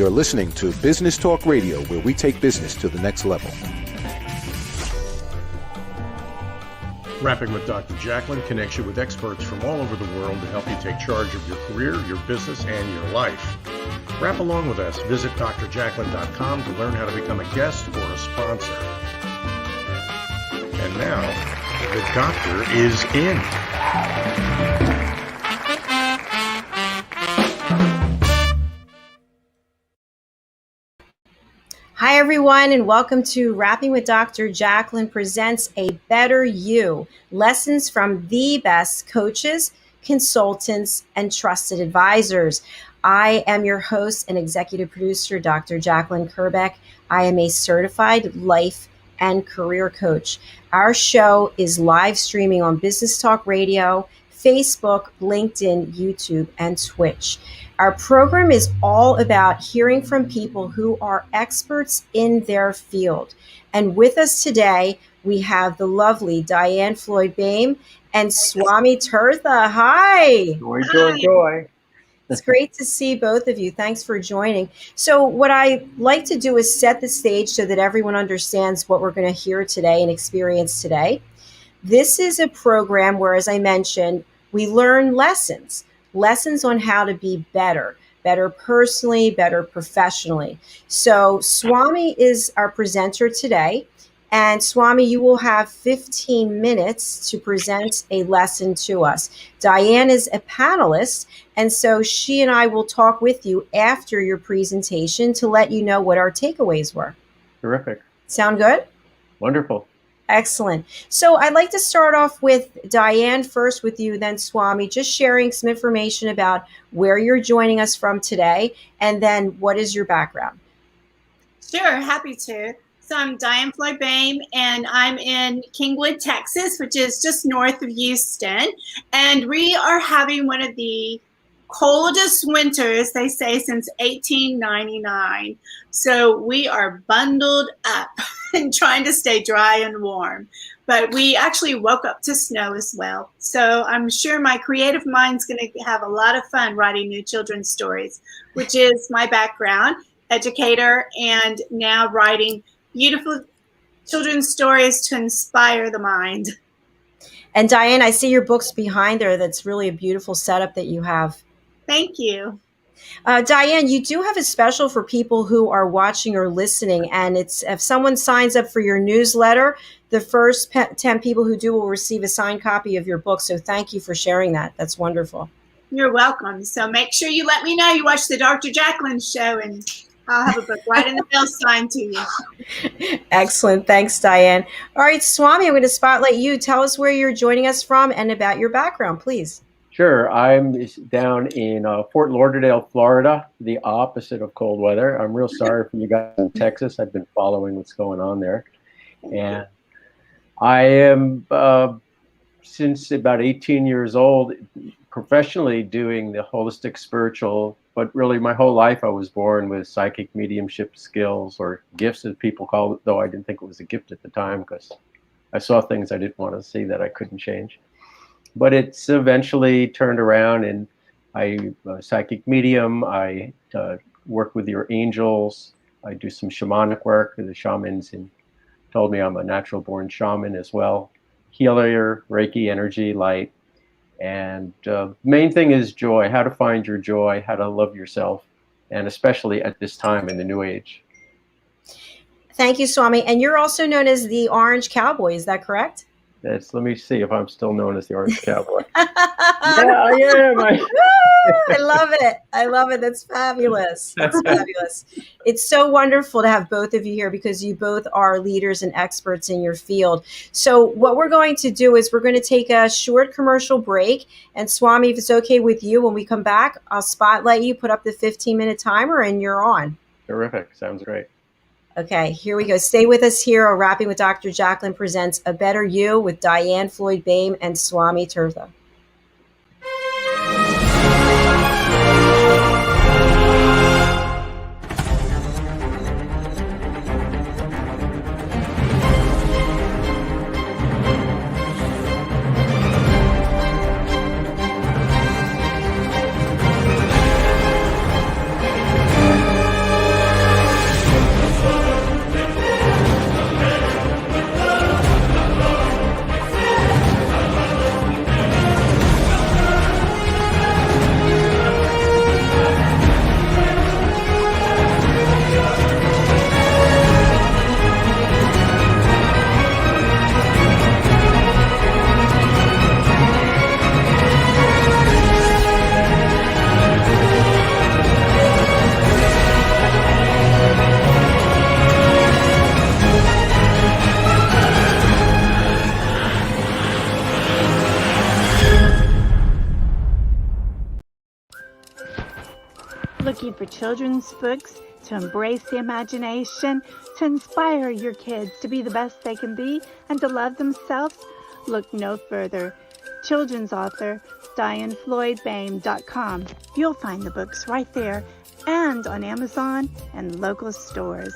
You're listening to Business Talk Radio, where we take business to the next level. Rapping with Dr. Jacalyn connects you with experts from all over the world to help you take charge of your career, your business, and your life. Rap along with us. Visit drjacalyn.com to learn how to become a guest or a sponsor. And now, the doctor is in. Hi, everyone, and welcome to Rapping with Dr. Jacalyn presents A Better You, lessons from the best coaches, consultants, and trusted advisors. I am your host and executive producer, Dr. Jacalyn Kerbeck. I am a certified life and career coach. Our show is live streaming on Business Talk Radio, Facebook, LinkedIn, YouTube, and Twitch. Our program is all about hearing from people who are experts in their field. And with us today, we have the lovely Diane Floyd-Boehm and Swami Thurtha. Hi. Joy. It's great to see both of you. Thanks for joining. So what I like to do is set the stage so that everyone understands what we're going to hear today and experience today. This is a program where, as I mentioned, we learn lessons on how to be better personally, better professionally. So Swami is our presenter today. And Swami, you will have 15 minutes to present a lesson to us. Diane is a panelist, and so she and I will talk with you after your presentation to let you know what our takeaways were. Terrific. Sound good? Wonderful. Excellent. So I'd like to start off with Diane first with you, then Swami, just sharing some information about where you're joining us from today, and then what is your background? Sure, happy to. So I'm Diane Floyd-Boehm, and I'm in Kingwood, Texas, which is just north of Houston. And we are having one of the coldest winters, they say, since 1899. So we are bundled up and trying to stay dry and warm. But we actually woke up to snow as well. So I'm sure my creative mind's going to have a lot of fun writing new children's stories, which is my background, educator, and now writing beautiful children's stories to inspire the mind. And Diane, I see your books behind there. That's really a beautiful setup that you have. Thank you. Diane, you do have a special for people who are watching or listening, and it's if someone signs up for your newsletter, the first 10 people who do will receive a signed copy of your book. So thank you for sharing that. That's wonderful. You're welcome. So make sure you let me know you watch the Dr. Jacalyn show, and I'll have a book right in the mail signed to you. Excellent. Thanks, Diane. All right, Swami, I'm going to spotlight you. Tell us where you're joining us from and about your background, please. Sure. I'm down in Fort Lauderdale, Florida, the opposite of cold weather. I'm real sorry for you guys in Texas. I've been following what's going on there. And I am, since about 18 years old, professionally doing the holistic spiritual, but really my whole life I was born with psychic mediumship skills, or gifts as people call it, though I didn't think it was a gift at the time because I saw things I didn't want to see that I couldn't change. But it's eventually turned around, and I'm a psychic medium. I work with your angels. I do some shamanic work. The shamans told me I'm a natural born shaman as well. Healer, Reiki, energy, light. And main thing is joy, how to find your joy, how to love yourself, and especially at this time in the new age. Thank you, Swami. And you're also known as the Orange Cowboy, is that correct? Let me see if I'm still known as the Orange Cowboy. Yeah, I am. I love it. I love it. That's fabulous. That's fabulous. It's so wonderful to have both of you here because you both are leaders and experts in your field. So what we're going to do is we're going to take a short commercial break. And Swami, if it's okay with you, when we come back, I'll spotlight you, put up the 15-minute timer, and you're on. Terrific. Sounds great. Okay, here we go. Stay with us here. Rapping with Dr. Jacalyn presents A Better You with Diane Floyd-Boehm and Swami Thurtha. children's books to embrace the imagination, to inspire your kids to be the best they can be and to love themselves? Look no further. Children's author DianeFloydBain.com. You'll find the books right there and on Amazon and local stores.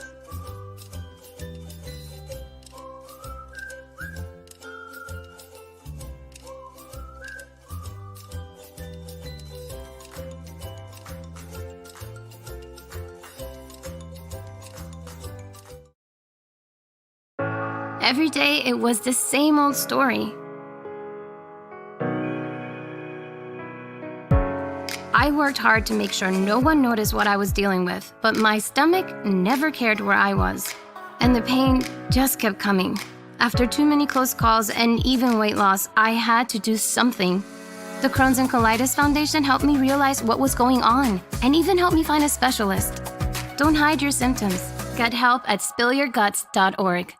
Every day, it was the same old story. I worked hard to make sure no one noticed what I was dealing with, but my stomach never cared where I was. And the pain just kept coming. After too many close calls and even weight loss, I had to do something. The Crohn's and Colitis Foundation helped me realize what was going on and even helped me find a specialist. Don't hide your symptoms. Get help at spillyourguts.org.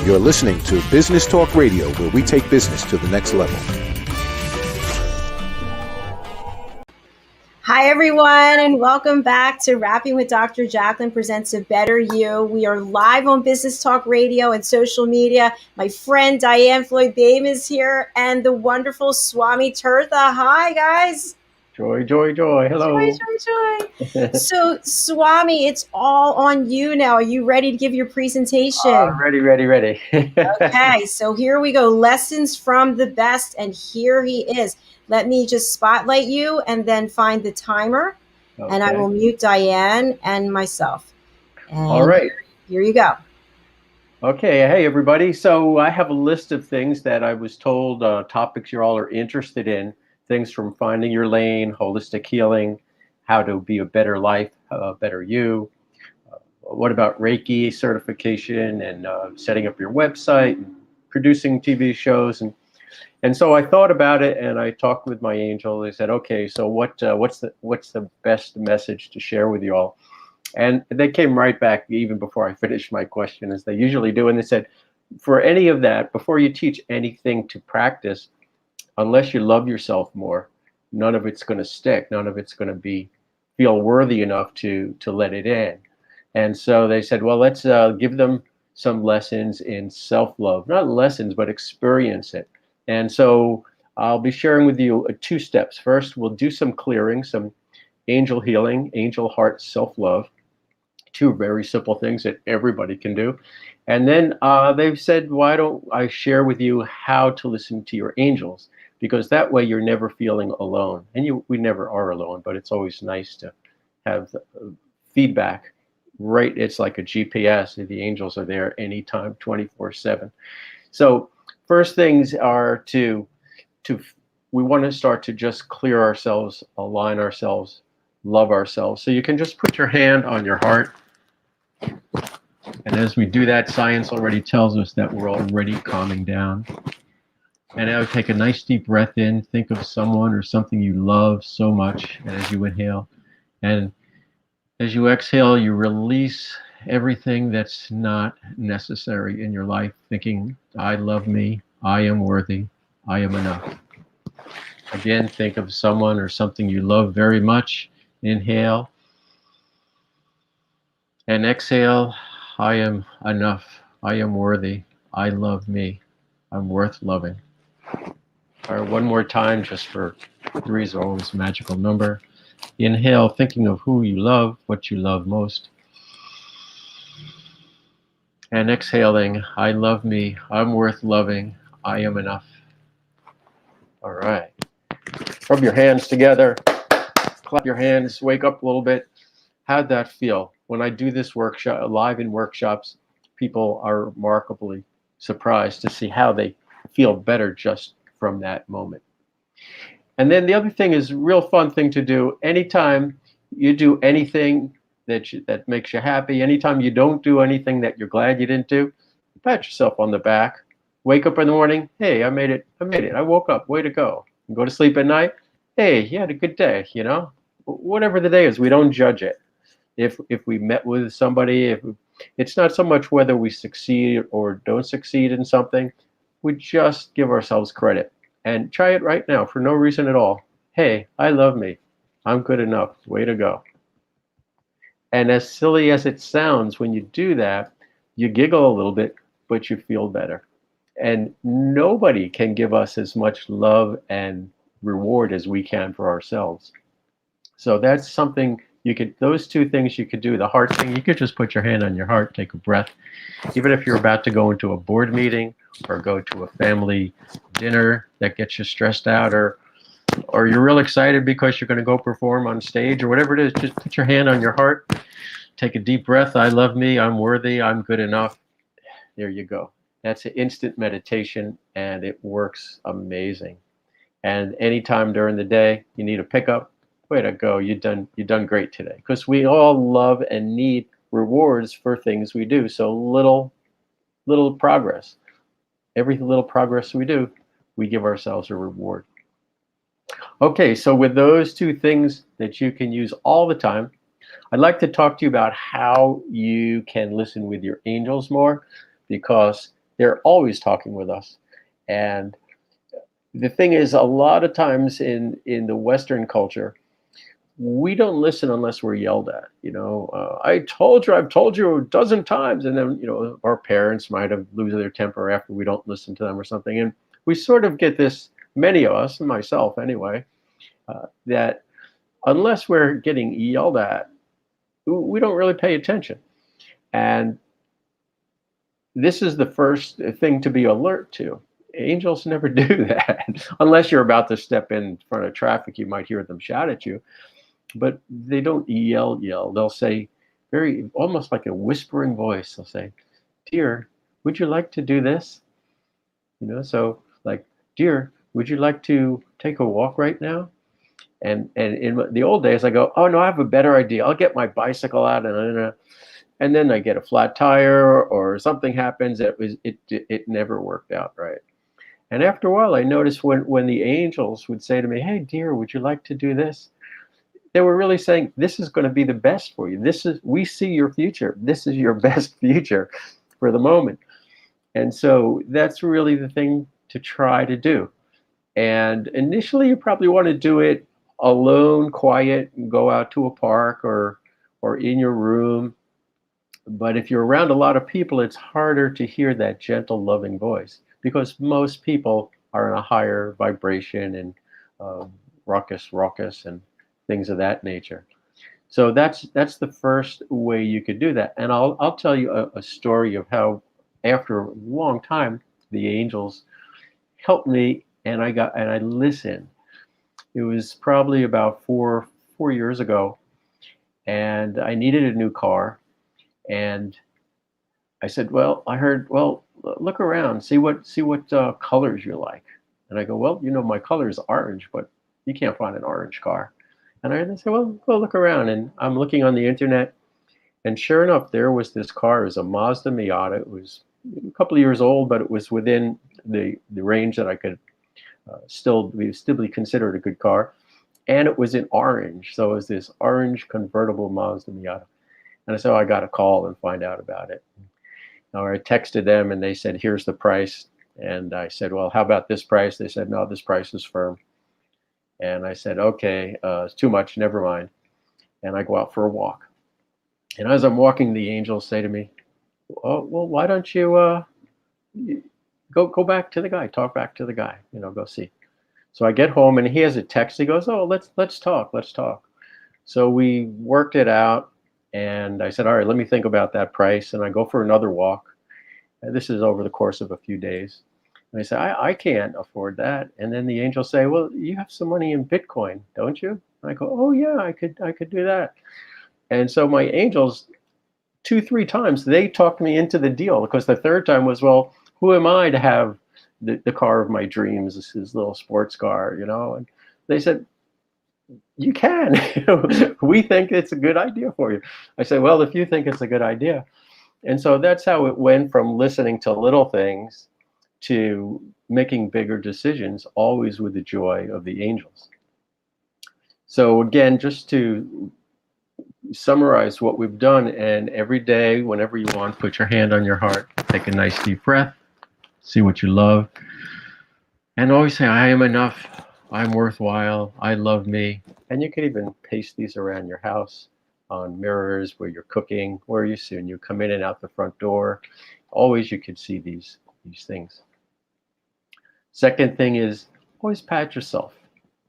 You're listening to Business Talk Radio, where we take business to the next level. Hi, everyone, and welcome back to Rapping with Dr. Jacalyn presents A Better You. We are live on Business Talk Radio and social media. My friend Diane Floyd-Baim is here, and the wonderful Swami Thurtha. Hi, guys. Joy, joy, joy. Hello. Joy, joy, joy. So, Swami, it's all on you now. Are you ready to give your presentation? Ready. Okay, so here we go. Lessons from the best, and here he is. Let me just spotlight you and then find the timer, and I will mute Diane and myself. And all right. Here you go. Okay. Hey, everybody. So I have a list of things that I was told, topics you all are interested in. Things from finding your lane, holistic healing, how to be a better life, a better you. What about Reiki certification and setting up your website, and producing TV shows, and so I thought about it, and I talked with my angel. They said, "Okay, so what's the best message to share with you all?" And they came right back even before I finished my question, as they usually do, and they said, "For any of that, before you teach anything to practice, unless you love yourself more, none of it's going to stick. None of it's going to feel worthy enough to let it in." And so they said, well, let's give them some lessons in self-love. Not lessons, but experience it. And so I'll be sharing with you 2 steps. First, we'll do some clearing, some angel healing, angel heart self-love. 2 very simple things that everybody can do. And then they've said, why don't I share with you how to listen to your angels? Because that way you're never feeling alone. And we never are alone, but it's always nice to have feedback. Right, it's like a GPS. The angels are there anytime, 24/7. So first things are we want to start to just clear ourselves, align ourselves, love ourselves. So you can just put your hand on your heart. And as we do that, science already tells us that we're already calming down. And now take a nice deep breath in. Think of someone or something you love so much. And as you inhale, and as you exhale, you release everything that's not necessary in your life, thinking, I love me, I am worthy, I am enough. Again, think of someone or something you love very much. Inhale. And exhale, I am enough, I am worthy, I love me, I'm worth loving. All right, one more time, just for 3 is always a magical number. Inhale, thinking of who you love, what you love most. And exhaling, I love me, I'm worth loving, I am enough. All right. Rub your hands together, clap your hands, wake up a little bit. How'd that feel? When I do this workshop, live in workshops, people are remarkably surprised to see how they feel better just from that moment. And then the other thing is a real fun thing to do. Anytime you do anything that makes you happy, anytime you don't do anything that you're glad you didn't do, pat yourself on the back. Wake up in the morning, hey, I made it, I woke up, way to go. And go to sleep at night, hey, you had a good day, Whatever the day is, we don't judge it. If we met with somebody, it's not so much whether we succeed or don't succeed in something, we just give ourselves credit and try it right now for no reason at all. Hey, I love me. I'm good enough. Way to go. And as silly as it sounds, when you do that, you giggle a little bit, but you feel better. And nobody can give us as much love and reward as we can for ourselves. So that's something those two things you could do. The heart thing, you could just put your hand on your heart, take a breath. Even if you're about to go into a board meeting or go to a family dinner that gets you stressed out, or you're real excited because you're going to go perform on stage or whatever it is, just put your hand on your heart, take a deep breath. I love me. I'm worthy. I'm good enough. There you go. That's an instant meditation, and it works amazing. And anytime during the day you need a pickup, way to go. You've done great today. Because we all love and need rewards for things we do. So little progress. Every little progress we do, we give ourselves a reward. Okay, so with those two things that you can use all the time, I'd like to talk to you about how you can listen with your angels more, because they're always talking with us. And the thing is, a lot of times in the Western culture, we don't listen unless we're yelled at. I've told you a dozen times. And then, our parents might have lose their temper after we don't listen to them or something. And we sort of get this, many of us, and myself anyway, that unless we're getting yelled at, we don't really pay attention. And this is the first thing to be alert to. Angels never do that. Unless you're about to step in front of traffic, you might hear them shout at you. But they don't yell. They'll say, very almost like a whispering voice, they'll say, "Dear, would you like to do this?" So like, "Dear, would you like to take a walk right now?" And in the old days, I go, "Oh no, I have a better idea. I'll get my bicycle out and then I get a flat tire or something happens." It never worked out right. And after a while, I noticed when the angels would say to me, "Hey, dear, would you like to do this?" They were really saying, this is going to be the best for you. We see your future. This is your best future for the moment. And so that's really the thing to try to do. And initially, you probably want to do it alone, quiet, and go out to a park or in your room. But if you're around a lot of people, it's harder to hear that gentle, loving voice, because most people are in a higher vibration and raucous and things of that nature. So that's the first way you could do that. And I'll tell you a story of how, after a long time, the angels helped me, and I listened. It was probably about four years ago, and I needed a new car. And I said, "Well, I heard, look around, see what colors you like." And I go, "Well, my color is orange, but you can't find an orange car." And I said, "Well, go look around." And I'm looking on the internet, and sure enough, there was this car. It was a Mazda Miata. It was a couple of years old, but it was within the range that I could still be considered a good car. And it was in orange. So it was this orange convertible Mazda Miata. And I said, I got to call and find out about it. Or I texted them, and they said, "Here's the price." And I said, "Well, how about this price?" They said, "No, this price is firm." And I said, "Okay, it's too much, never mind." And I go out for a walk. And as I'm walking, the angels say to me, "Oh, well, why don't you go back to the guy, talk back to the guy, go see." So I get home, and he has a text. He goes, "Oh, let's talk. So we worked it out, and I said, "All right, let me think about that price." And I go for another walk. And this is over the course of a few days. And I say, I can't afford that. And then the angels say, "Well, you have some money in Bitcoin, don't you?" And I go, "Oh yeah, I could do that." And so my angels, 2-3 times, they talked me into the deal, because the third time was, "Well, who am I to have the car of my dreams, this little sports car, And they said, "You can." "We think it's a good idea for you." I said, "Well, if you think it's a good idea." And so that's how it went from listening to little things to making bigger decisions, always with the joy of the angels. So again, just to summarize what we've done. And every day, whenever you want, put your hand on your heart, take a nice deep breath, see what you love, and always say, I am enough, I'm worthwhile, I love me. And you can even paste these around your house, on mirrors where you're cooking, where you see when you come in and out the front door. Always you can see these things. Second thing is always pat yourself.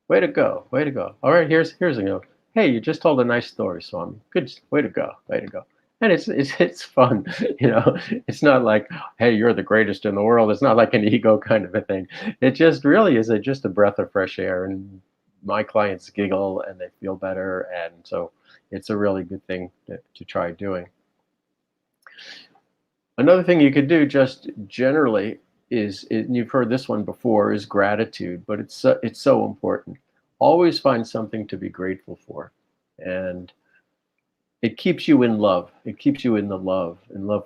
Way to go, way to go. All right, here's a go. Hey, you just told a nice story, Swami. Good, way to go, way to go. And it's fun, you know. It's not like, hey, you're the greatest in the world. It's not like an ego kind of a thing. It just really is just a breath of fresh air. And my clients giggle and they feel better, and so it's a really good thing to try doing. Another thing you could do just generally is, and you've heard this one before, is gratitude, but it's so important. Always find something to be grateful for, and it keeps you in love. It keeps you in love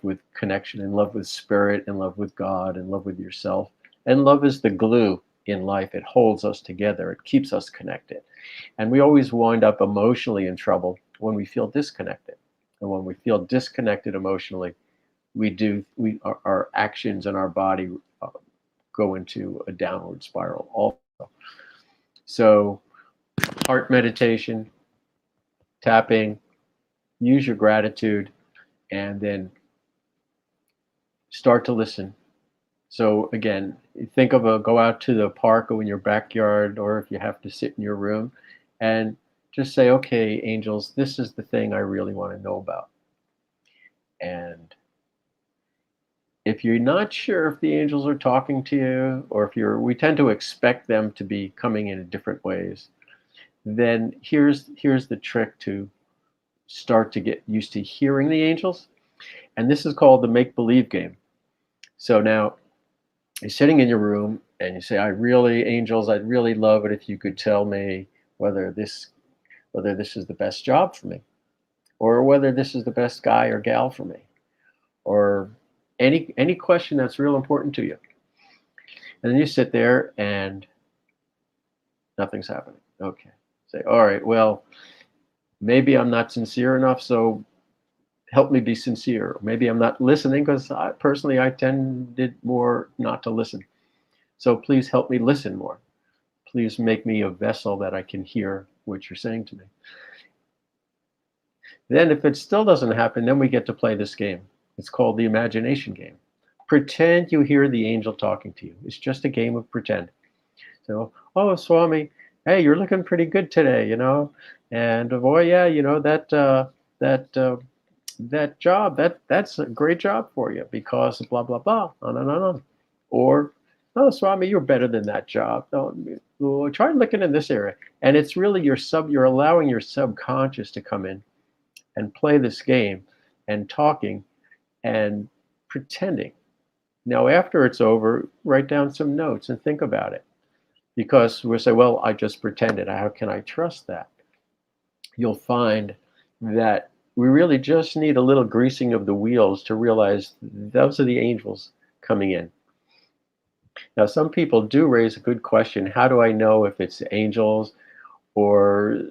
with connection, in love with spirit, in love with God, in love with yourself. And love is the glue in life. It holds us together. It keeps us connected. And we always wind up emotionally in trouble when we feel disconnected. And when we feel disconnected emotionally, our actions and our body go into a downward spiral also. So heart meditation, tapping, use your gratitude, and then start to listen. So again, think of go out to the park or in your backyard, or if you have to sit in your room, and just say, okay, angels, this is the thing I really want to know about. And if you're not sure if the angels are talking to you, or if we tend to expect them to be coming in different ways, then here's the trick to start to get used to hearing the angels. And this is called the make-believe game. So now you're sitting in your room and you say, angels, I'd really love it if you could tell me whether this is the best job for me, or whether this is the best guy or gal for me, or any question that's real important to you. And then you sit there and nothing's happening. Okay. Say, all right, well, maybe I'm not sincere enough, so help me be sincere. Maybe I'm not listening, because I tended more not to listen. So please help me listen more. Please make me a vessel that I can hear what you're saying to me. Then if it still doesn't happen, then we get to play this game. It's called the imagination game. Pretend you hear the angel talking to you. It's just a game of pretend. So, oh, Swami, hey, you're looking pretty good today, you know. And boy, yeah, you know, that job, that's a great job for you because blah, blah, blah, on and on. Or, oh, Swami, you're better than that job. No, try looking in this area. And it's really you're allowing your subconscious to come in and play this game and talking and pretending. Now, after it's over, write down some notes and think about it. Because we'll say, well, I just pretended. How can I trust that? You'll find that we really just need a little greasing of the wheels to realize those are the angels coming in. Now, some people do raise a good question. How do I know if it's angels or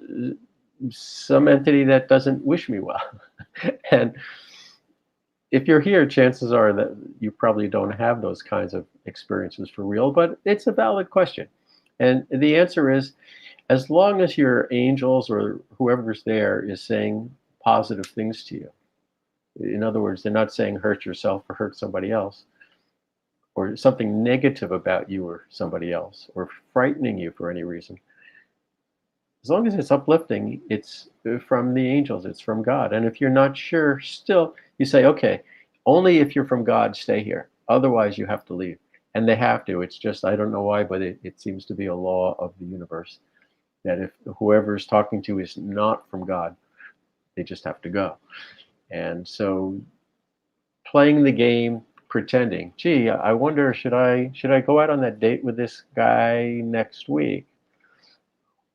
some entity that doesn't wish me well? And if you're here, chances are that you probably don't have those kinds of experiences for real, but it's a valid question. And the answer is, as long as your angels or whoever's there is saying positive things to you. In other words, they're not saying hurt yourself or hurt somebody else, or something negative about you or somebody else, or frightening you for any reason. As long as it's uplifting, it's from the angels, it's from God. And if you're not sure, still, you say, okay, only if you're from God, stay here. Otherwise, you have to leave. And they have to. It's just, I don't know why, but it seems to be a law of the universe that if whoever's talking to is not from God, they just have to go. And so playing the game, pretending, gee, I wonder, should I go out on that date with this guy next week?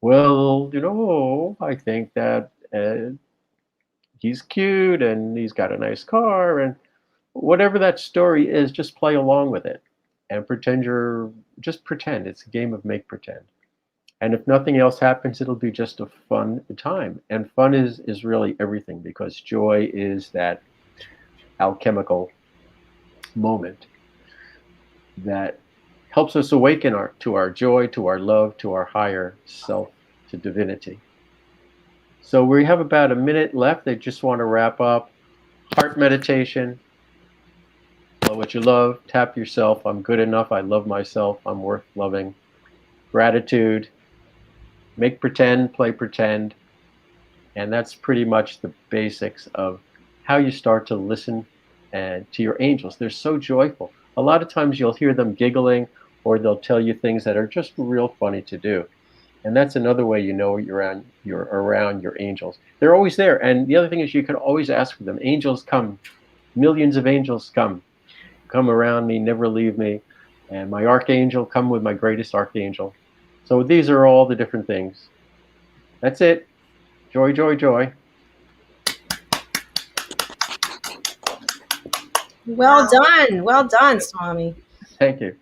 Well, you know, I think that he's cute and he's got a nice car, and whatever that story is, just play along with it and pretend just pretend. It's a game of make pretend. And if nothing else happens, it'll be just a fun time. And fun is really everything, because joy is that alchemical moment that helps us awaken to our joy, to our love, to our higher self, to divinity. So we have about a minute left. I just want to wrap up. Heart meditation. Love what you love. Tap yourself. I'm good enough. I love myself. I'm worth loving. Gratitude. Make pretend, play pretend. And that's pretty much the basics of how you start to listen to your angels. They're so joyful. A lot of times you'll hear them giggling, or they'll tell you things that are just real funny to do. And that's another way you know you're around your angels. They're always there. And the other thing is, you can always ask for them. Angels come. Millions of angels come around me, never leave me. And my archangel, come with my greatest archangel. So these are all the different things. That's it. Joy, joy, joy. Well done. Well done, Swami. Thank you.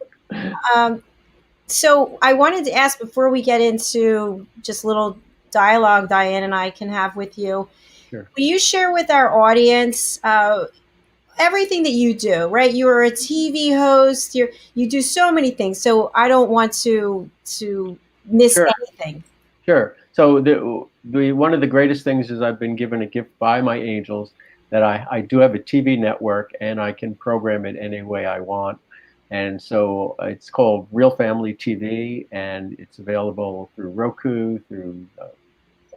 So I wanted to ask, before we get into just a little dialogue Diane and I can have with you, Sure. Will you share with our audience everything that you do, right? You are a TV host. You do so many things. So I don't want to miss Sure. anything. Sure. So the one of the greatest things is I've been given a gift by my angels, that I do have a TV network, and I can program it any way I want. And so it's called Real Family TV, and it's available through Roku, through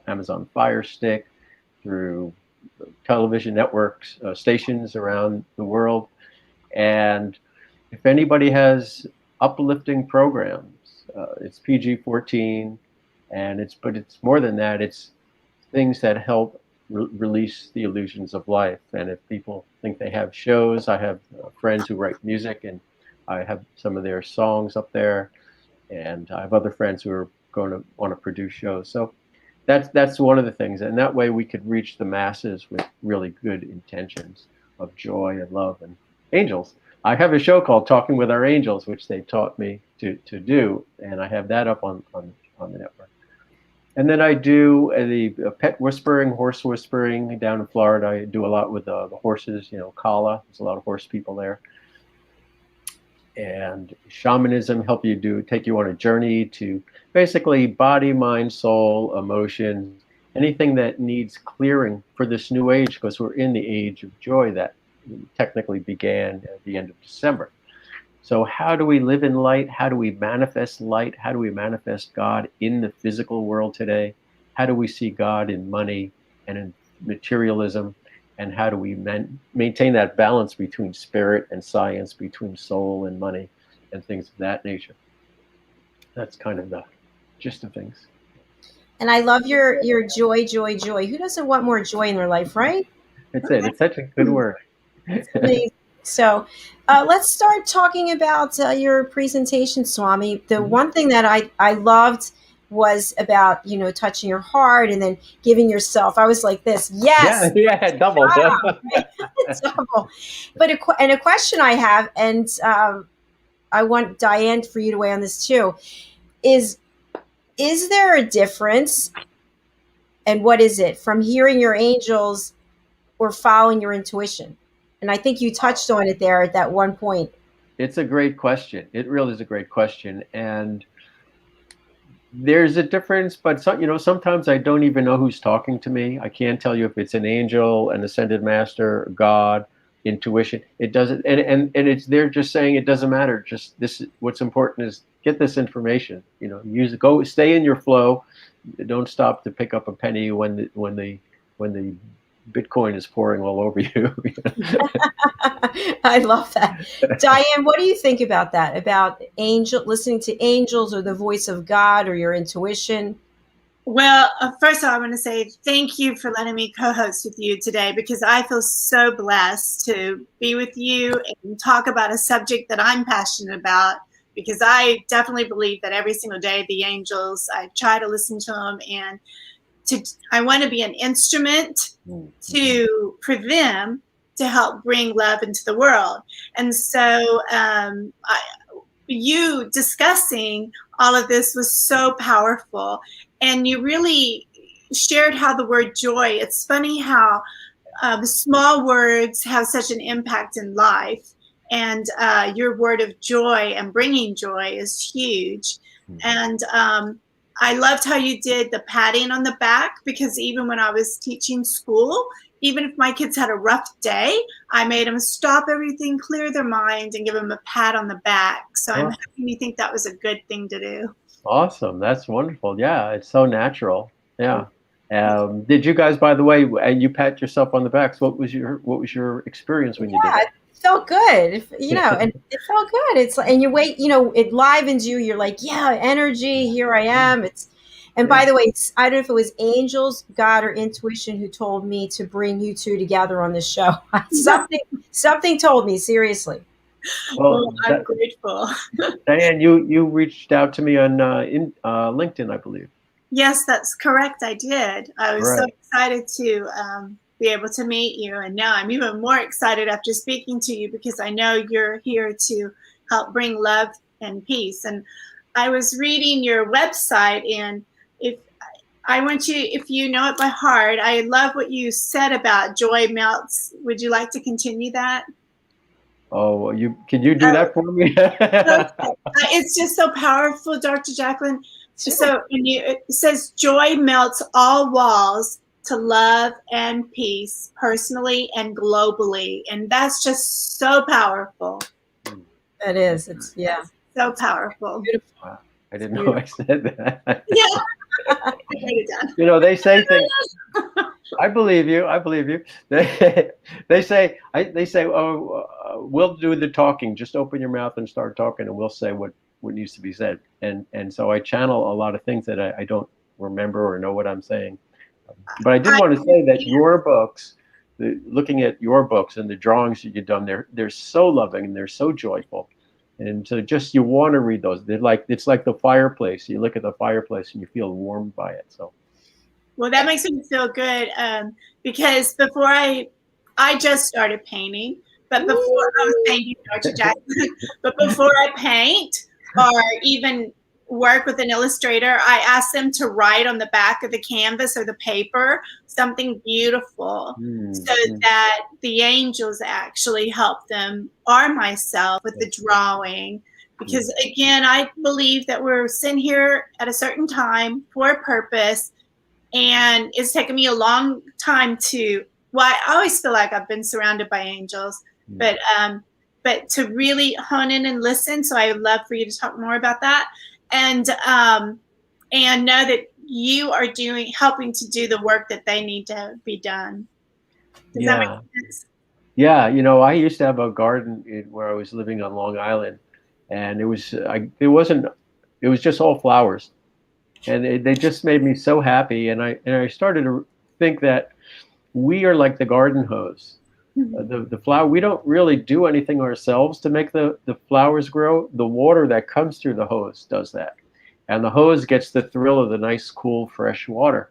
Amazon Fire Stick, through television networks, stations around the world. And if anybody has uplifting programs, it's PG-14, but it's more than that. It's things that help release the illusions of life. And if people think they have shows, I have friends who write music, and I have some of their songs up there, and I have other friends who are going to want to produce shows. So that's one of the things, and that way we could reach the masses with really good intentions of joy and love and angels. I have a show called Talking with Our Angels, which they taught me to do, and I have that up on the network. And then I do the pet whispering, horse whispering down in Florida. I do a lot with the horses, Kala. There's a lot of horse people there. And shamanism help you take you on a journey to basically body, mind, soul, emotions, anything that needs clearing for this new age, because we're in the age of joy that technically began at the end of December. So how do we live in light? How do we manifest light? How do we manifest God in the physical world today? How do we see God in money and in materialism? And how do we maintain that balance between spirit and science, between soul and money, and things of that nature? That's kind of the gist of things. And I love your joy, joy, joy. Who doesn't want more joy in their life, right? That's it. It's such a good word. It's amazing. So let's start talking about your presentation, Swami. The one thing that I loved was about, touching your heart and then giving yourself. I was like this. Yes. Yeah, double. Right? Double. But a question I have, and I want Diane for you to weigh on this too, is there a difference, and what is it, from hearing your angels or following your intuition? And I think you touched on it there at that one point. It's a great question. It really is a great question. And there's a difference, but sometimes I don't even know who's talking to me. I can't tell you if it's an angel, an ascended master, God, intuition. It doesn't, and it's, they're just saying it doesn't matter. Just this, what's important is get this information. Use it. Go, stay in your flow. Don't stop to pick up a penny when the Bitcoin is pouring all over you. I love that. Diane, what do you think about that? About listening to angels, or the voice of God, or your intuition? Well, first of all, I want to say thank you for letting me co-host with you today, because I feel so blessed to be with you and talk about a subject that I'm passionate about, because I definitely believe that every single day the angels, I try to listen to them, and I want to be an instrument for them to help bring love into the world. And so, you discussing all of this was so powerful. And you really shared how the word joy, it's funny how small words have such an impact in life. And your word of joy and bringing joy is huge. And I loved how you did the patting on the back, because even when I was teaching school, even if my kids had a rough day, I made them stop everything, clear their mind, and give them a pat on the back. So I'm happy you think that was a good thing to do. Awesome. That's wonderful. Yeah, it's so natural. Yeah. Did you guys, by the way, and you pat yourself on the back? So what was your experience when you did that? It felt good, and it felt good. It's like, and you wait, it livens you. You're like, yeah, energy. Here I am. And by the way, I don't know if it was angels, God, or intuition who told me to bring you two together on this show. Something told me, seriously. Well, I'm grateful. Diane, you reached out to me on LinkedIn, I believe. Yes, that's correct. I did. I was so excited to be able to meet you. And now I'm even more excited after speaking to you, because I know you're here to help bring love and peace. And I was reading your website, and if you know it by heart, I love what you said about joy melts. Would you like to continue that? Oh, can you do that for me? It's just so powerful, Dr. Jacalyn. So it says joy melts all walls to love and peace, personally and globally. And that's just so powerful. It is. It's so powerful. Beautiful. Wow. I didn't know I said that. Yeah. They say things. I believe you. They say, oh, we'll do the talking. Just open your mouth and start talking, and we'll say what needs to be said. And so I channel a lot of things that I don't remember or know what I'm saying. But I did want to say that your books, looking at your books and the drawings that you've done, they're so loving and they're so joyful. And so just you want to read those. It's like the fireplace. You look at the fireplace and you feel warmed by it. So. Well, that makes me feel good, because before I just started painting, but before I was painting, Dr. Jacalyn, but before I paint or even work with an illustrator, I ask them to write on the back of the canvas or the paper something beautiful, so that the angels actually help them or myself with the drawing. Because again, I believe that we're sent here at a certain time for a purpose. And it's taken me a long time I always feel like I've been surrounded by angels, but to really hone in and listen. So I would love for you to talk more about that, and know that you are helping to do the work that they need to be done. Does that make sense? Yeah. I used to have a garden where I was living on Long Island, and it was just all flowers. And they just made me so happy. And I started to think that we are like the garden hose. The flower, we don't really do anything ourselves to make the flowers grow. The water that comes through the hose does that. And the hose gets the thrill of the nice, cool, fresh water.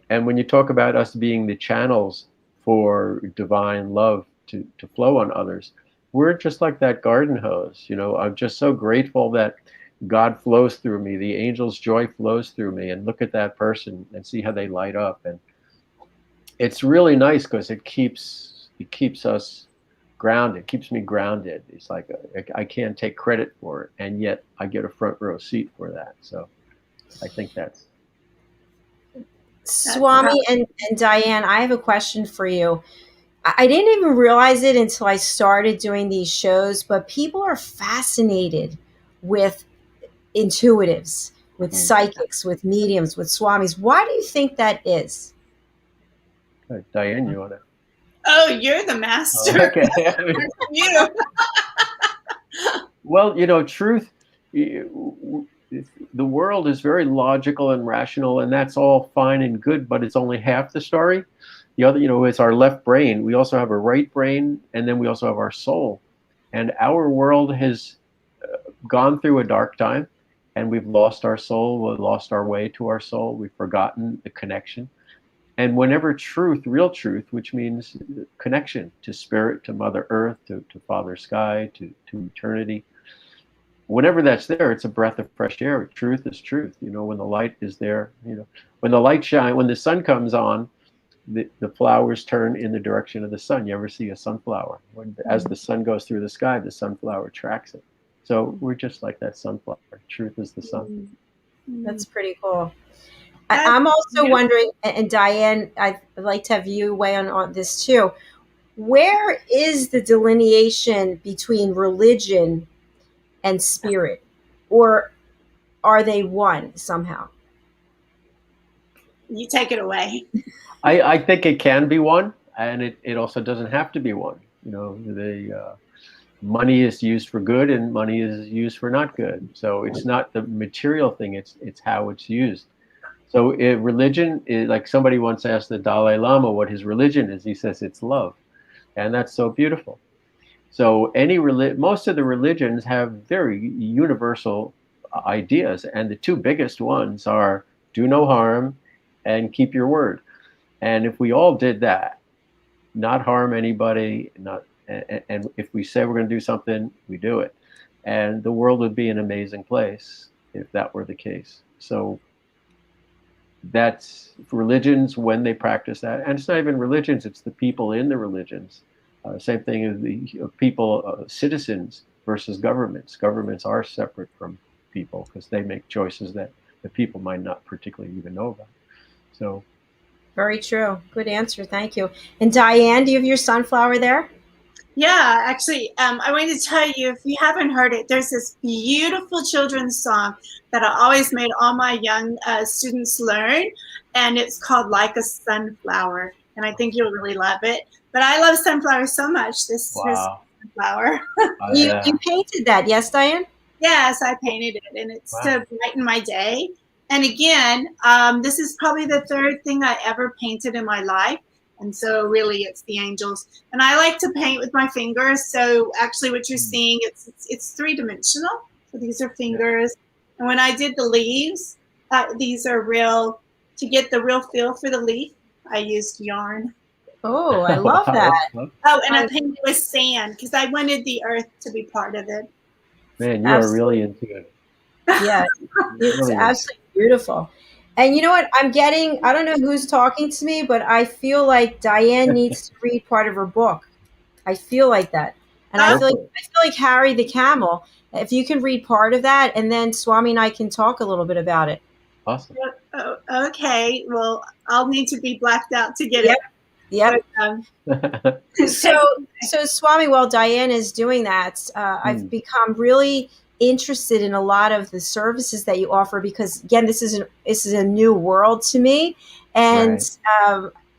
And when you talk about us being the channels for divine love to flow on others, we're just like that garden hose. I'm just so grateful that God flows through me. The angel's joy flows through me, and look at that person and see how they light up. And it's really nice because it keeps us grounded, keeps me grounded. It's like I can't take credit for it, and yet I get a front row seat for that. So I think that's Swami and Diane, I have a question for you. I didn't even realize it until I started doing these shows, but people are fascinated with intuitives, with psychics, with mediums, with swamis. Why do you think that is? Diane, you want to? Oh, you're the master. Okay. You. Well, truth, the world is very logical and rational, and that's all fine and good, but it's only half the story. The other, is our left brain. We also have a right brain, and then we also have our soul. And our world has gone through a dark time, and we've lost our soul. We've lost our way to our soul. We've forgotten the connection. And whenever truth, real truth, which means connection to spirit, to Mother Earth, to Father Sky, to eternity, whenever that's there, it's a breath of fresh air. Truth is truth. When the light is there, when the light shine, when the sun comes on, the flowers turn in the direction of the sun. You ever see a sunflower? As the sun goes through the sky, the sunflower tracks it. So we're just like that sunflower. Truth is the sun. That's pretty cool. I'm also wondering, and Diane, I'd like to have you weigh on this too. Where is the delineation between religion and spirit? Or are they one somehow? You take it away. I think it can be one, and it also doesn't have to be one. The money is used for good and money is used for not good. So it's not the material thing, it's how it's used. So religion is, like somebody once asked the Dalai Lama what his religion is. He says it's love. And that's so beautiful. So most of the religions have very universal ideas. And the two biggest ones are do no harm and keep your word. And if we all did that, not harm anybody, and if we say we're going to do something, we do it. And the world would be an amazing place if that were the case. So that's religions when they practice that. And it's not even religions, it's the people in the religions. Same thing as the people, citizens versus governments. Governments are separate from people because they make choices that the people might not particularly even know about. So, very true. Good answer. Thank you. And Diane, do you have your sunflower there? Yeah, actually, I wanted to tell you, if you haven't heard it, there's this beautiful children's song that I always made all my young students learn, and it's called Like a Sunflower, and I think you'll really love it. But I love sunflowers so much. This is sunflower. You painted that, yes, Diane? Yes, I painted it, and it's to brighten my day. And again, this is probably the third thing I ever painted in my life. And so really it's the angels. And I like to paint with my fingers. So actually what you're seeing, it's three-dimensional. So these are fingers. And when I did the leaves, these are real, to get the real feel for the leaf, I used yarn. Oh, I love that. Oh, and I painted with sand because I wanted the earth to be part of it. Man, you are really into it. Yeah, it's absolutely beautiful. And you know what? I don't know who's talking to me, but I feel like Diane needs to read part of her book. I feel like that. And I feel like Harry the Camel, if you can read part of that, and then Swami and I can talk a little bit about it. Awesome. Okay. Well, I'll need to be blacked out to get it. Yep. But, so Swami, while Diane is doing that, I've become really interested in a lot of the services that you offer because, again, this is a new world to me, and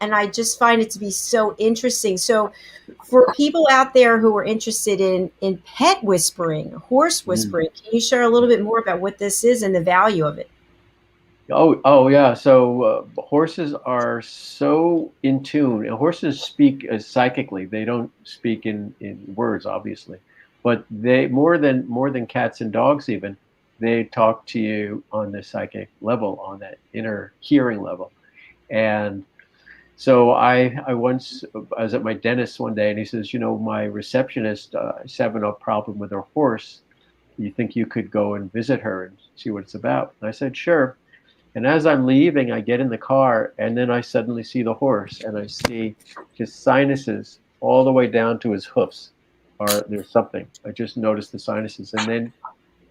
I just find it to be so interesting. So, for people out there who are interested in pet whispering, horse whispering, can you share a little bit more about what this is and the value of it? Oh yeah. So horses are so in tune. And horses speak psychically. They don't speak in words, obviously, but they more than cats and dogs even. They talk to you on the psychic level, on that inner hearing level. And so I was at my dentist one day, and he says, my receptionist is having a problem with her horse. You think you could go and visit her and see what it's about? And I said, sure. And as I'm leaving, I get in the car, and then I suddenly see the horse, and I see his sinuses all the way down to his hoofs. There's something. I just noticed the sinuses. And then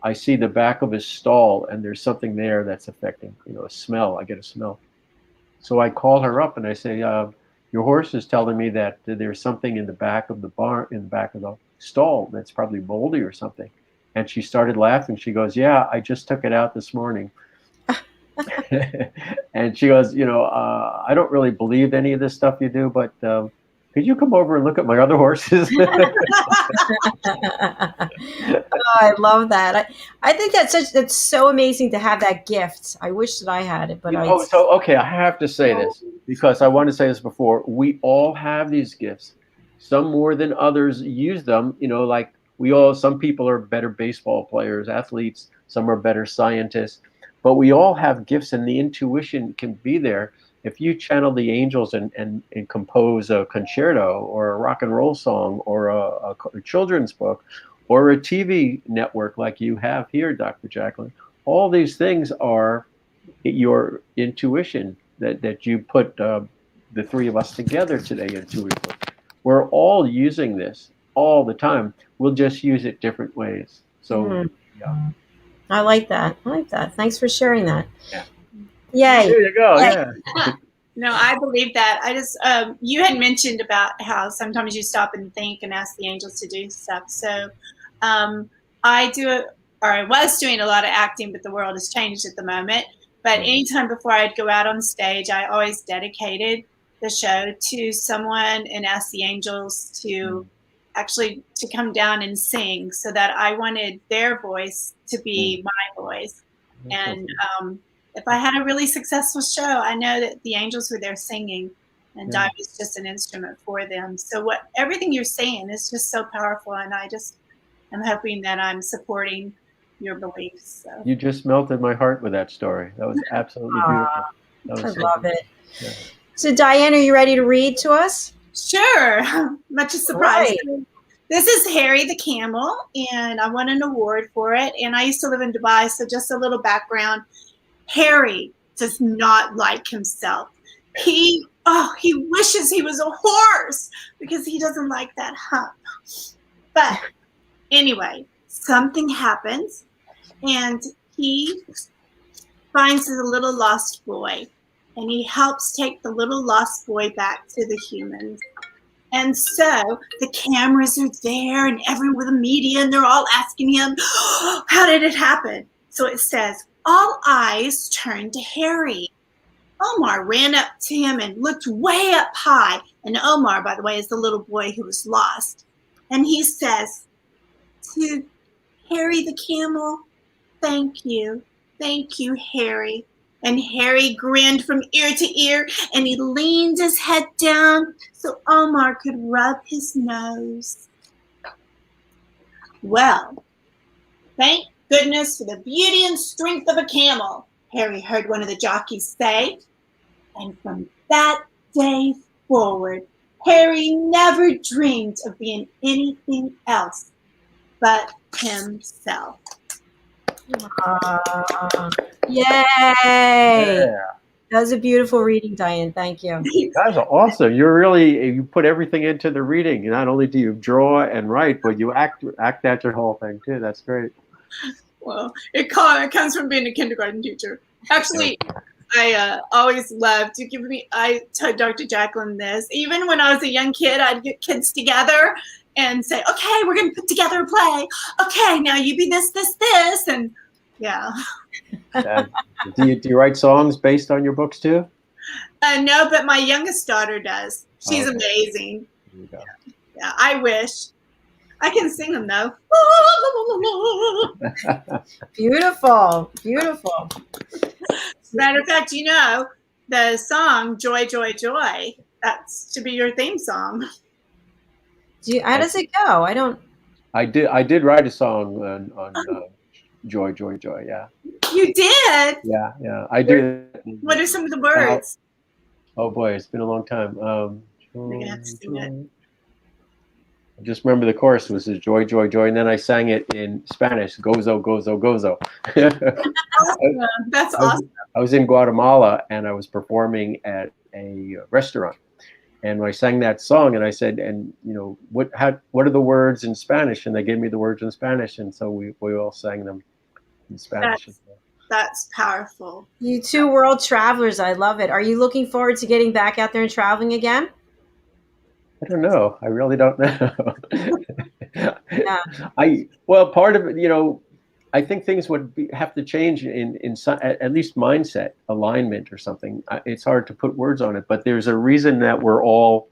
I see the back of his stall, and there's something there that's affecting, a smell. I get a smell. So I call her up, and I say, your horse is telling me that there's something in the back of the barn, in the back of the stall that's probably moldy or something. And she started laughing. She goes, yeah, I just took it out this morning. And she goes, I don't really believe any of this stuff you do, but could you come over and look at my other horses? I love that. I think that's so amazing to have that gift. I wish that I had it, but okay, I have to say this because I want to say this before. We all have these gifts. Some more than others use them. Like some people are better baseball players, athletes. Some are better scientists. But we all have gifts, and the intuition can be there. If you channel the angels and compose a concerto or a rock and roll song or a children's book or a TV network like you have here, Dr. Jacalyn. All these things are your intuition that you put the three of us together today intuitively. We're all using this all the time. We'll just use it different ways. So, yeah. I like that. I like that. Thanks for sharing that. Yeah. Yay. There you go. Yay. Yeah. No, I believe that. I just, you had mentioned about how sometimes you stop and think and ask the angels to do stuff. So I do it, or I was doing a lot of acting, but the world has changed at the moment. But anytime before I'd go out on stage, I always dedicated the show to someone and asked the angels to actually to come down and sing, so that I wanted their voice to be my voice. And if I had a really successful show, I know that the angels were there singing, and I was just an instrument for them. So everything you're saying is just so powerful, and I'm hoping that I'm supporting your beliefs. So. You just melted my heart with that story. That was absolutely beautiful. I love it. Yeah. So, Diane, are you ready to read to us? Sure. Much a surprise. Right. This is Harry the Camel, and I won an award for it. And I used to live in Dubai, so just a little background. Harry does not like himself. He wishes he was a horse because he doesn't like that hump. But anyway, something happens, and he finds a little lost boy, and he helps take the little lost boy back to the humans. And so the cameras are there, and everyone with the media, and they're all asking him, how did it happen? So it says, all eyes turned to Harry. Omar ran up to him and looked way up high. And Omar, by the way, is the little boy who was lost. And he says to Harry the camel, thank you, Harry. And Harry grinned from ear to ear, and he leaned his head down so Omar could rub his nose. Well, thank goodness for the beauty and strength of a camel, Harry heard one of the jockeys say. And from that day forward, Harry never dreamed of being anything else but himself. Yay! Yeah. That was a beautiful reading, Diane. Thank you. That's awesome. You put everything into the reading. Not only do you draw and write, but you act out your whole thing too. That's great. Well, it comes from being a kindergarten teacher. Actually, I always loved to give me. I told Dr. Jacalyn this. Even when I was a young kid, I'd get kids together and say, "Okay, we're going to put together a play. Okay, now you be this, this, this," and yeah. Do you write songs based on your books too? No, but my youngest daughter does. She's amazing. There you go. Yeah, I wish. I can sing them though. Beautiful, beautiful. Matter of fact, the song "Joy, Joy, Joy." That's to be your theme song. How does it go? I don't. I did write a song on Joy, Joy, Joy. Yeah. You did? Yeah. I do. What are some of the words? Oh boy, it's been a long time. You're gonna have to sing it. I just remember the chorus was Joy, Joy, Joy, and then I sang it in Spanish, Gozo, Gozo, Gozo. That's awesome. I was in Guatemala, and I was performing at a restaurant, and I sang that song, and I said, and what are the words in Spanish? And they gave me the words in Spanish, and so we all sang them in Spanish. That's powerful. You two world travelers, I love it. Are you looking forward to getting back out there and traveling again? I don't know. I really don't know. Yeah. Part of it, I think things would have to change in some, at least mindset, alignment or something. It's hard to put words on it, but there's a reason that we're all,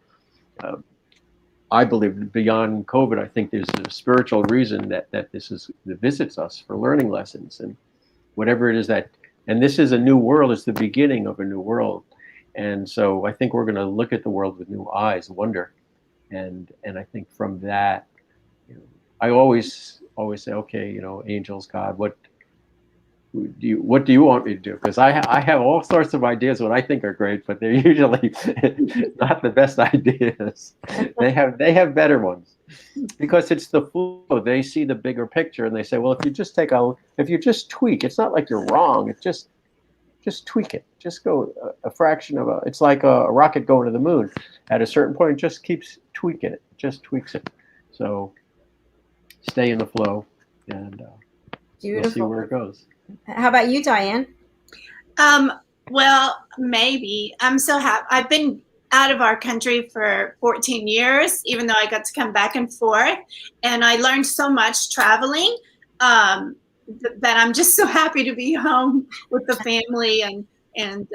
I believe, beyond COVID. I think there's a spiritual reason that that visits us for learning lessons and whatever it is and this is a new world. It's the beginning of a new world. And so I think we're going to look at the world with new eyes, wonder. And I think from that, I always say, okay, angels, God, what do you want me to do? Because I have all sorts of ideas what I think are great, but they're usually not the best ideas. They have better ones, because it's the flow. They see the bigger picture and they say, well, if you just tweak, it's not like you're wrong. It's just tweak it. Just go a fraction of it's like a rocket going to the moon. At a certain point, it just keeps tweaking it. Just tweaks it. So stay in the flow, and Beautiful. we'll see where it goes. How about you, Diane? Well, maybe. I'm so happy. I've been out of our country for 14 years, even though I got to come back and forth. And I learned so much traveling that I'm just so happy to be home with the family. And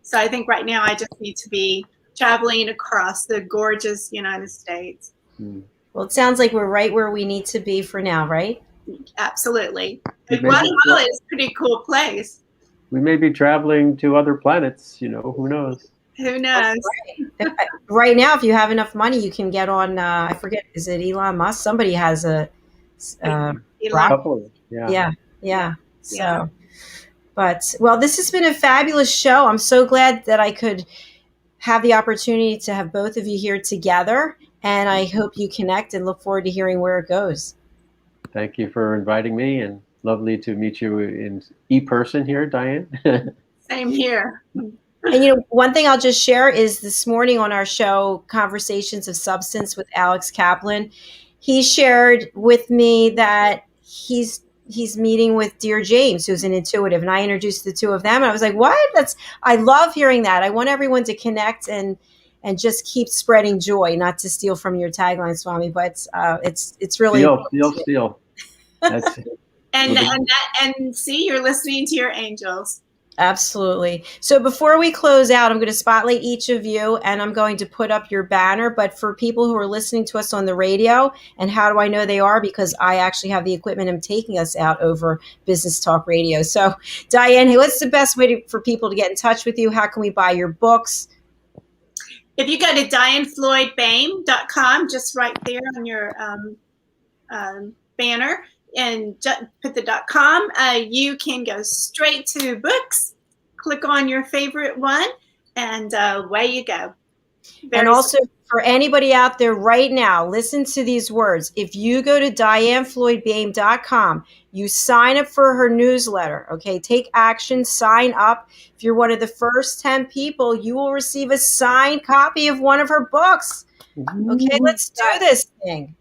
so I think right now I just need to be traveling across the gorgeous United States. Well, it sounds like we're right where we need to be for now, right? Absolutely. Guatemala is a pretty cool place. We may be traveling to other planets, who knows? Who knows? Right now, if you have enough money, you can get on, I forget, is it Elon Musk? Somebody has a couple. Yeah. So, but, well, this has been a fabulous show. I'm so glad that I could have the opportunity to have both of you here together. And I hope you connect and look forward to hearing where it goes. Thank you for inviting me, and lovely to meet you in e-person here, Diane. Same here. And one thing I'll just share is this morning on our show, Conversations of Substance with Alex Kaplan, he shared with me that he's meeting with Dear James, who's an intuitive, and I introduced the two of them. And I was like, what? I love hearing that. I want everyone to connect and just keep spreading joy, not to steal from your tagline, Swami, but it's really steal. That's and see, you're listening to your angels. Absolutely. So before we close out, I'm going to spotlight each of you, and I'm going to put up your banner. But for people who are listening to us on the radio, and how do I know they are? Because I actually have the equipment. I'm taking us out over Business Talk Radio. So Diane, what's the best way for people to get in touch with you? How can we buy your books? If you go to DianeFloydBaim.com, just right there on your banner, and put the .com, you can go straight to books, click on your favorite one, and away you go. And also for anybody out there right now, listen to these words. If you go to DianeFloydBaim.com, you sign up for her newsletter, okay? Take action, sign up. If you're one of the first 10 people, you will receive a signed copy of one of her books. Okay, let's do this thing.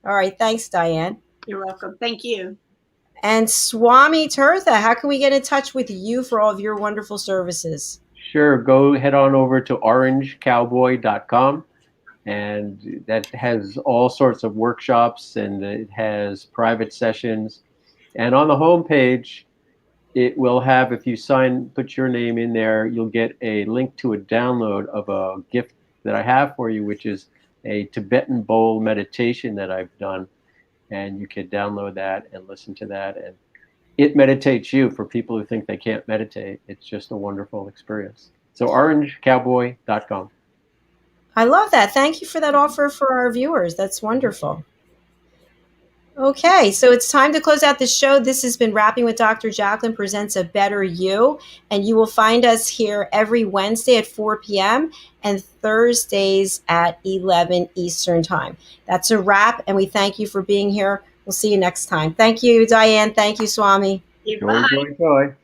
All right, thanks, Diane. You're welcome. Thank you. And Swami Thurtha, how can we get in touch with you for all of your wonderful services? Sure. Go head on over to orangecowboy.com, and that has all sorts of workshops, and it has private sessions. And on the homepage, it will have, if you put your name in there, you'll get a link to a download of a gift that I have for you, which is a Tibetan bowl meditation that I've done. And you can download that and listen to that. And it meditates you for people who think they can't meditate. It's just a wonderful experience. So orangecowboy.com. I love that. Thank you for that offer for our viewers. That's wonderful. Okay, so it's time to close out the show. This has been Rapping with Dr. Jacalyn presents A Better You, and you will find us here every Wednesday at 4 p.m. and Thursdays at 11 Eastern Time. That's a wrap, and we thank you for being here. We'll see you next time. Thank you, Diane. Thank you, Swami. Bye. Joy.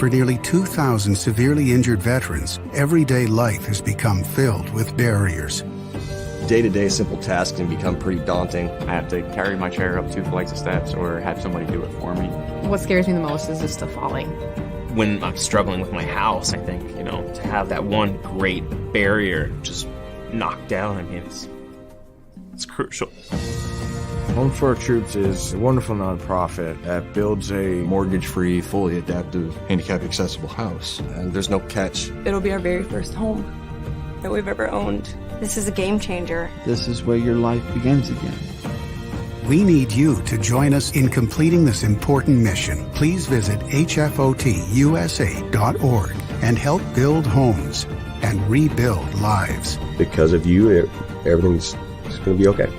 For nearly 2,000 severely injured veterans, everyday life has become filled with barriers. Day-to-day simple tasks can become pretty daunting. I have to carry my chair up 2 flights of steps or have somebody do it for me. What scares me the most is just the falling. When I'm struggling with my house, I think, to have that one great barrier just knocked down, it's crucial. Home for Our Troops is a wonderful nonprofit that builds a mortgage-free, fully adaptive, handicap-accessible house. And there's no catch. It'll be our very first home that we've ever owned. This is a game changer. This is where your life begins again. We need you to join us in completing this important mission. Please visit hfotusa.org and help build homes and rebuild lives. Because of you, everything's going to be okay.